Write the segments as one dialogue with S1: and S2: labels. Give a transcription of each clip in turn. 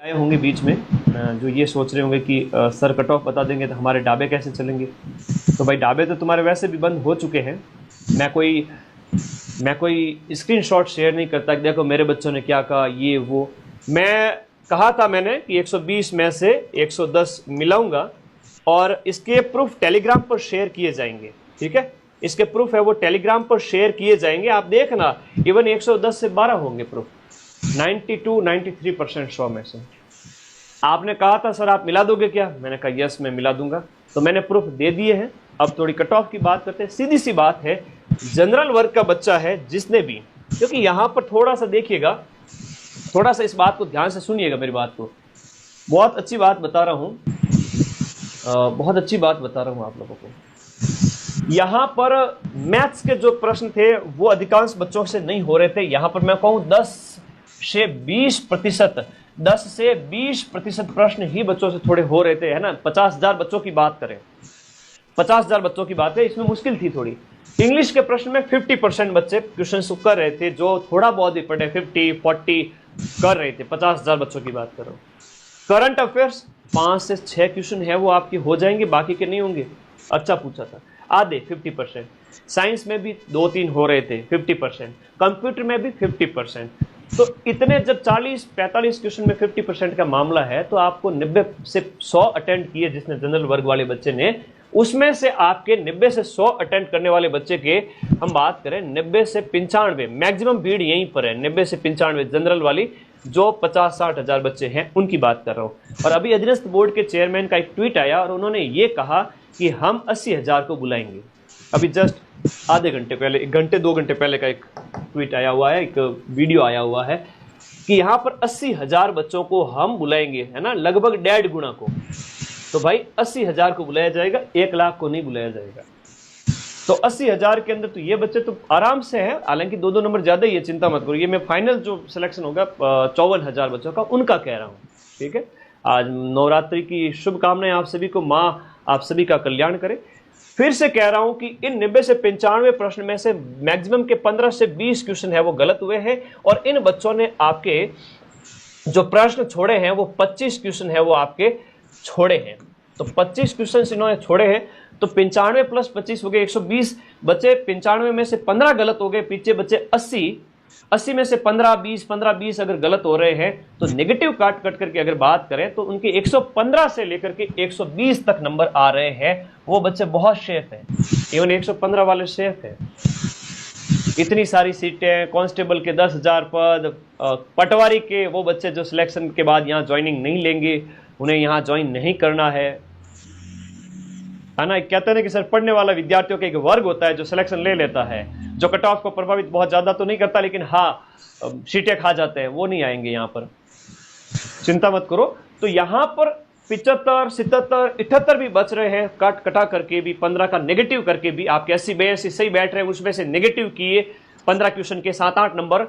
S1: आए होंगे बीच में जो ये सोच रहे होंगे कि सर कट ऑफ बता देंगे तो हमारे ढाबे कैसे चलेंगे। तो भाई ढाबे तो तुम्हारे वैसे भी बंद हो चुके हैं। मैं कोई स्क्रीनशॉट शेयर नहीं करता कि देखो मेरे बच्चों ने क्या कहा ये वो। मैं कहा था मैंने कि 120 में से 110 मिलाऊंगा और इसके प्रूफ टेलीग्राम पर शेयर किए जाएंगे। ठीक है, इसके प्रूफ है वो टेलीग्राम पर शेयर किए जाएंगे। आप देखना इवन 110 से 12 होंगे प्रूफ। 92-93% शो में से। आपने कहा था सर आप मिला दोगे क्या, मैंने कहा यस मैं मिला दूंगा। तो मैंने प्रूफ दे दिए हैं। अब थोड़ी कट ऑफ की बात करते हैं। सीधी सी बात है, जनरल वर्ग का बच्चा है जिसने भी, क्योंकि यहां पर थोड़ा सा देखिएगा, थोड़ा सा इस बात को ध्यान से सुनिएगा मेरी बात को। बहुत अच्छी बात बता रहा हूं, बहुत अच्छी बात बता रहा हूं आप लोगों को। यहां पर मैथ्स के जो प्रश्न थे वो अधिकांश बच्चों से नहीं हो रहे थे। यहां पर मैं कहूं 10 से 20% प्रश्न ही बच्चों से थोड़े हो रहे थे, है ना। 50,000 बच्चों की बात करें, 50,000 बच्चों की बात है, इसमें मुश्किल थी थोड़ी। इंग्लिश के प्रश्न में 50% बच्चे क्वेश्चन कर रहे थे, जो थोड़ा बहुत ही पढ़े 50-40 कर रहे थे। 50,000 बच्चों की बात करो। करंट अफेयर्स 5 से 6 क्वेश्चन है वो आपकी हो जाएंगे, बाकी के नहीं होंगे। अच्छा पूछा था आधे 50%। साइंस में भी 2-3 हो रहे थे 50%, कंप्यूटर में भी 50%। तो इतने जब 40-45 क्वेश्चन में 50% का मामला है तो आपको 90 से 100 अटेंड किए जिसने जनरल वर्ग वाले बच्चे ने, उसमें से आपके 90 से 100 अटेंड करने वाले बच्चे के हम बात करें 90 से 95, मैक्सिमम भीड़ यहीं पर है 90 से 95 जनरल वाली, जो 50-60 हजार बच्चे हैं उनकी बात कर रहा हूं। और अभी अधीनस्थ बोर्ड के चेयरमैन का एक ट्वीट आया और उन्होंने ये कहा कि हम 80,000 को बुलाएंगे। अभी जस्ट आधे घंटे पहले, 1 घंटे 2 घंटे पहले का एक ट्वीट आया हुआ है, एक वीडियो आया हुआ है कि यहाँ पर 80,000 बच्चों को हम बुलाएंगे, है ना, लगभग 1.5 गुना को। तो भाई 80,000 को बुलाया जाएगा, 1 लाख को नहीं बुलाया जाएगा। तो 80,000 के अंदर तो ये बच्चे तो आराम से हैं, हालांकि 2-2 नंबर ज्यादा ही है, चिंता मत करो। ये मैं फाइनल जो सिलेक्शन होगा 54,000 बच्चों का, उनका कह रहा हूँ। ठीक है, आज नवरात्रि की शुभकामनाएं आप सभी को, माँ आप सभी का कल्याण करे। फिर से कह रहा हूं कि इन 90 से 95 प्रश्न में से मैक्सिमम के 15 से 20 क्वेश्चन है वो गलत हुए हैं, और इन बच्चों ने आपके जो प्रश्न छोड़े हैं वो 25 क्वेश्चन है वो आपके छोड़े हैं। तो 25 क्वेश्चन इन्होंने छोड़े हैं, तो 95 प्लस 25 हो गए 120 बचे। 95 में से 15 गलत हो गए, पीछे बचे 80 में से 15-20 अगर गलत हो रहे हैं तो नेगेटिव काट करके अगर बात करें तो उनके 115 से लेकर के 120 तक नंबर आ रहे हैं। वो बच्चे बहुत सेफ हैं, इवन 115 वाले सेफ हैं। इतनी सारी सीटें, कांस्टेबल के 10,000 पद, पटवारी के वो बच्चे जो सिलेक्शन के बाद यहाँ ज्वाइनिंग नहीं लेंगे, उन्हें यहाँ ज्वाइन नहीं करना है ना। कहते हैं कि सर पढ़ने वाला विद्यार्थियों का एक वर्ग होता है जो सिलेक्शन ले लेता है, जो कट ऑफ को प्रभावित बहुत ज्यादा तो नहीं करता, लेकिन हाँ सीटें खा जाते हैं, वो नहीं आएंगे यहाँ पर, चिंता मत करो। तो यहाँ पर 75, 77, 78 भी बच रहे हैं, काट कटा करके भी, 15 का नेगेटिव करके भी। आपके 80-82 सही बैठ रहे हैं, उसमें से नेगेटिव किए 15 क्वेश्चन के 7-8 नंबर,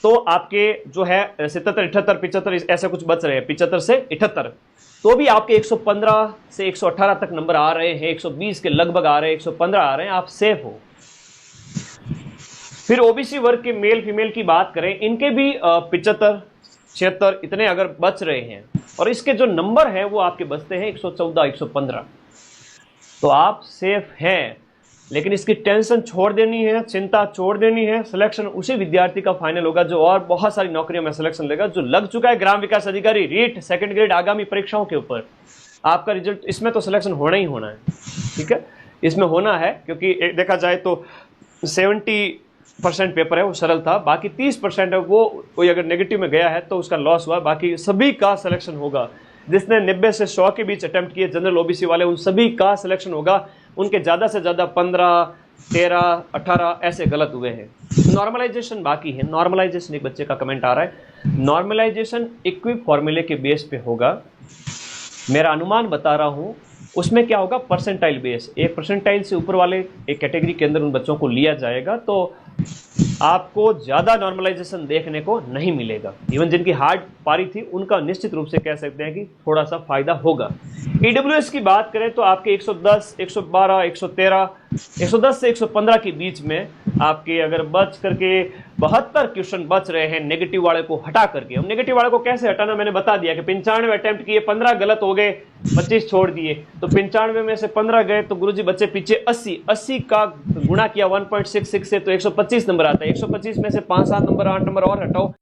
S1: तो आपके जो है 77, 78, 75 ऐसे कुछ बच रहे हैं, 75 से 78, तो भी आपके 115 से 118 तक नंबर आ रहे हैं, 120 के लगभग आ रहे हैं, 115 आ रहे हैं, आप सेफ हो। फिर ओबीसी वर्ग के मेल फीमेल की बात करें, इनके भी 75, 76 इतने अगर बच रहे हैं, और इसके जो नंबर हैं वो आपके बचते हैं 114, 115, तो आप सेफ हैं। लेकिन इसकी टेंशन छोड़ देनी है, चिंता छोड़ देनी है। सिलेक्शन उसी विद्यार्थी का फाइनल होगा जो और बहुत सारी नौकरियों में सिलेक्शन लेगा, जो लग चुका है ग्राम विकास अधिकारी, रीट, सेकंड ग्रेड आगामी परीक्षाओं के ऊपर। आपका रिजल्ट इसमें तो सिलेक्शन होना ही होना है। ठीक है, इसमें होना है, क्योंकि देखा जाए तो 70% पेपर है वो सरल था, बाकी 30% है वो कोई अगर नेगेटिव में गया है तो उसका लॉस हुआ। बाकी सभी का सिलेक्शन होगा। जिसने 90 से 100 के बीच अटेम्प्ट किए जनरल ओबीसी वाले, उन सभी का सिलेक्शन होगा। उनके ज़्यादा से ज़्यादा 15, 13, 18 ऐसे गलत हुए हैं। नॉर्मलाइजेशन बाकी है। नॉर्मलाइजेशन, एक बच्चे का कमेंट आ रहा है, नॉर्मलाइजेशन इक्विप फॉर्मूले के बेस पे होगा। मेरा अनुमान बता रहा हूँ, उसमें क्या होगा, परसेंटाइल बेस, 1 परसेंटाइल से ऊपर वाले एक कैटेगरी के अंदर उन बच्चों को लिया जाएगा, तो आपको ज़्यादा नॉर्मलाइजेशन देखने को नहीं मिलेगा। इवन जिनकी हार्ड पारी थी उनका निश्चित रूप से कह सकते हैं कि थोड़ा सा फायदा होगा। ईडब्ल्यूएस की बात करें तो आपके 110, 112, 113, 110 से 115 के बीच में आपके अगर बच करके 72 क्वेश्चन बच रहे हैं नेगेटिव वाले को हटा करके। अब नेगेटिव वाले को कैसे हटाना मैंने बता दिया कि 95 अटेम्प्ट किए, 15 गलत हो गए, 25 छोड़ दिए, तो 95 में से 15 गए तो गुरुजी बच्चे पीछे 80 का गुणा किया 1.66 से तो 125 नंबर आता है। 125 में से 5-7 नंबर 8 नंबर और हटाओ